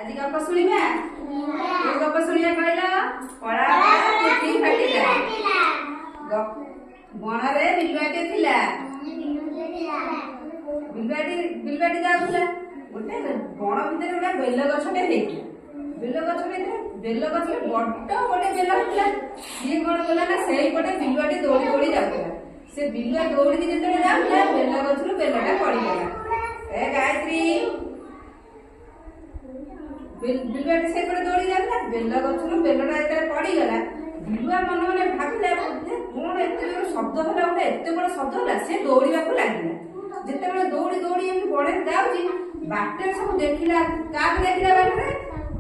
आज गप शुणिबा गप शुणिया कहल कला पुथी फाटिला बण रे बिलुआटे थिला बिलुआटी जाउथला गोटे बण भितर गोटे बेल गछटे हेइला बेल गछटे बेल गछटे बड्ड गोटे बेल होतला सी कोन कला ना सेई पटे बिलुआटी दौड़ी दौड़ी जाउथला से बिलुआ दौड़ी जेते जाउथला बेल गछरु बेलटा पड़ी गेला ए गायत्री बिलुआटी से पटे दौड़ी जाउथला बेल गछरु बेलटा जेते पड़ी गेला बिलुआ मन मन भाबिला कोन एते शब्द होला गोटे एते बड़ शब्द होला से दौड़ीबाकू लागिला जेते बेले दौड़ी दौड़ी एमि बड़े जाउची बाटे सब देखिला काक देखिला बाटे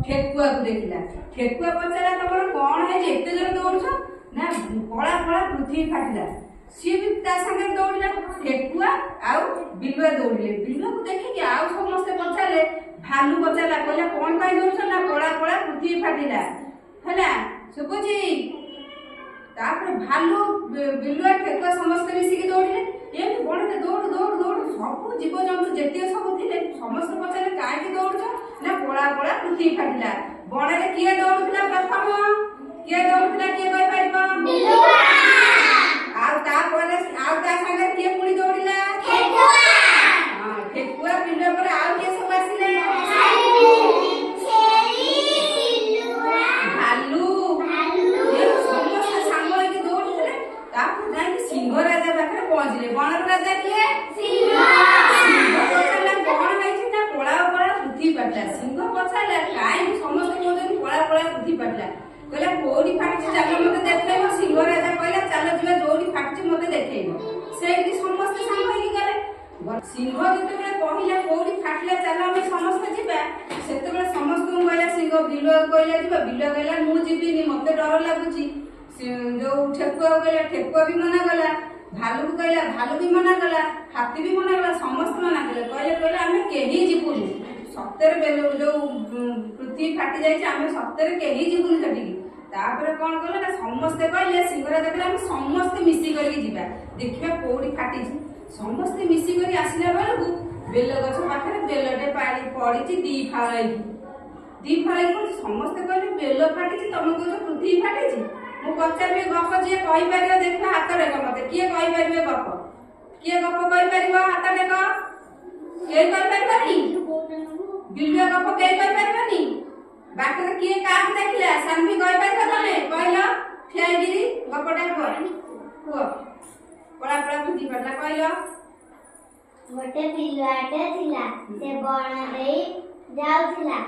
ठेकुआ को देखिला ठेकुआ पचारा तमर कोन है जे एते जन दौड़छ ना कला कला पृथ्वी फाटिला सी भी ता संगे दौड़िला ठेकुआ आउ बिलुआ दौड़िले बिलुआ को देखि कि आउ समस्त पचाले भालू पचाला कहला कोन पाई दौड़छ ना कला कला पृथ्वी फाटिला हला सुबुजी तापर भालू बिलुआ ठेकुआ समस्त मिसी के दौड़िले एमि बड़े दौड़ दौड़ दौड़ सब जीव जंतु जेते सब थिले समस्त पचारे काहे दौड़छ ना कला कला पृथ्वी फाटिला बणे रे किए दौड़ुला प्रथम किए दौड़ुला किए कहि परिबो बिलुआ आ ता परे आ ता संगे किए पुणी दौड़िला ठेकुआ हां ठेकुआ बिलुआ पर आ के सब आसिले सिंह राजा पाखे पहुंचले बण राजा किए सिंह पचारा कौन है ना कला कला पृथ्वी फाटला सिंह पचारा काई समस्त कहते कला कला पृथ्वी फाटला कहला कोडी फाटछि चलो मते देखैबो सिंह राजा कहला चलो जिबा जोडी फाटछि मते देखैबो सेठी समस्त संग होई गले सिंह जते बेले कहिला कोडी फाटला चलो हम समस्त जिबा सेते बेले समस्त कहला सिंह बिलुआ कहला जिबा बिलुआ कहला मु जिबिनी मते डर लागुची जो ठेकुआ कहला ठेकुआ भी मना गला भालू को कहला भालू भी मना गला हाथी भी मना गला समस्त मना गले कहले आमे केही जीवुनी सत्तर बेलो जो पृथ्वी फाटी जाय आमे सत्तर केही जीवुनी सठी तापर कोन कहले ना समस्त कहले सिंहरा देखला हम समस्त मिसी करके जिबा देखिबा कोडी फाटी समस्त मिसी करी आसिला बेलकू बेल गछ पाखरे बेलटे पाड़ी पड़ीची दी फाळाई को समस्त कहले बेल फाटी तमे कहू पृथ्वी फाटी मु पचारे गप जे कहि परियो देखा हाथ रे मते किए कहि परिबे गप किए गप कहि परिबो हाथ रे के कहि परिबनी बिलुआ गप कहि परिबनी बाटर किए काक देखिला सान भी कहि परिबो तमे कहलो ठियागिरी गपटा को पड़ा पड़ा बुद्धि पड़ला कहलो गोटे बिलुआटे थिला से बण रे जाउथिला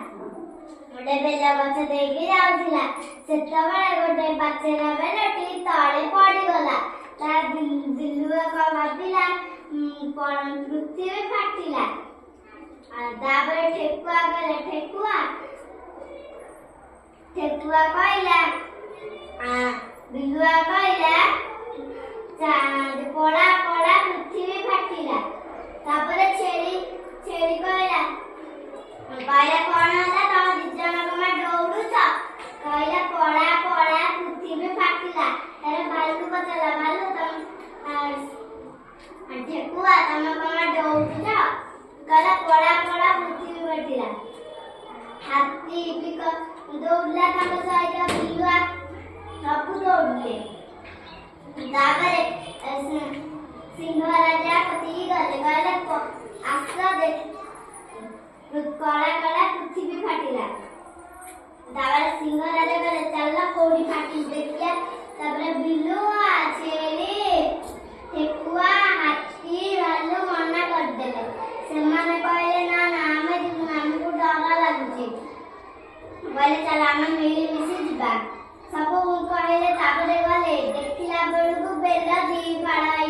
गोटे बेल गछ देकी जाउथिला सेतबेले गोटे पाचेरा बेलटी तळे पड़ी गला ता बिलुआ को भाबिला पृथ्वी फाटिला आ दाबे ठेकुआ गले ठेकुआ कहला आ बिलुआ कहला पड़ा पड़ा पृथ्वी फाटिला तापरे छेड़ी कहला कहला कोन होला त दिजन कमा दौड़ुछ कहला पड़ा पड़ा पृथ्वी फाटिला अरे भालू पचला भालू तुम ठेकुआ तुम कमा दौड़ुछ कहला पड़ा पड़ा पृथ्वी फाटिला हाथी पिक दौड़ला तम साइड बिलुआ सब दौड़ले तापरे सिंह राजा पति गले कहला आस्था देख कला कला पृथ्वी फाटिला तापर सिंह राजा कहले चल कोडी फाटी देखिया तापर बिलुआ छेली ठेकुआ हाथी भालू मना कर देले से माने कहले ना ना हमको डर लागुची कहले चल हम मिली मिसी जिबा सब कहले तापर गले देखिला बेलू बेला दी फाड़ाई